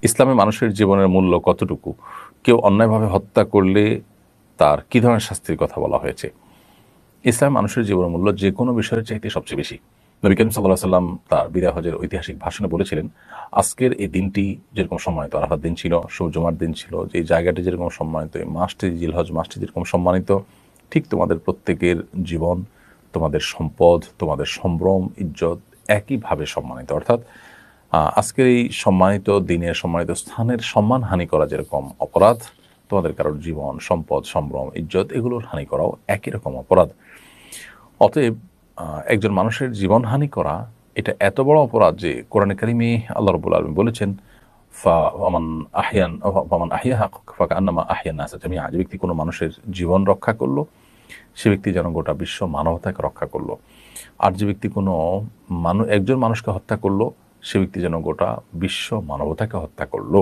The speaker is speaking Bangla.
ইসলামে মানুষের জীবনের মূল্য কতটুকু? কেউ অন্যায়ভাবে হত্যা করলে তার কী ধরনের শাস্তির কথা বলা হয়েছে? ইসলামে মানুষের জীবনের মূল্য যে কোনো বিষয়ের চাইতে সবচেয়ে বেশি। নবী করিম সাল্লাল্লাহু আলাইহি ওয়াসাল্লাম তার বিদায় হজের ঐতিহাসিক ভাষণে বলেছিলেন, আজকের এই দিনটি যেরকম সম্মানিত, আরাফার দিন ছিল, জুমার দিন ছিল, যে এই জায়গাটি যেরকম সম্মানিত, এই মাসটি জিলহজ মাসটি যেরকম সম্মানিত, ঠিক তোমাদের প্রত্যেকের জীবন, তোমাদের সম্পদ, তোমাদের সম্ভ্রম, ইজ্জত একইভাবে সম্মানিত। অর্থাৎ আজকের এই সম্মানিত দিনের, সম্মানিত স্থানের সম্মানহানি করা যেরকম অপরাধ, তোমাদের কারোর জীবন, সম্পদ, সম্ভ্রম, ইজ্জত এগুলোর হানি করাও একই রকম অপরাধ। অতএব একজন মানুষের জীবনহানি করা এটা এত বড় অপরাধ যে কোরআনে কারিমে আল্লাহ রাব্বুল আলামিন বলেছেন, ফামান আহইয়াহা ফাকান্নামা আহইয়ান নাস জামিআ। যে ব্যক্তি কোনো মানুষের জীবন রক্ষা করলো, সে ব্যক্তি যেন গোটা বিশ্ব মানবতাকে রক্ষা করলো। আর যে ব্যক্তি কোনো একজন মানুষকে হত্যা করলো, সে ব্যক্তি যেন গোটা বিশ্ব মানবতাকে হত্যা করলো।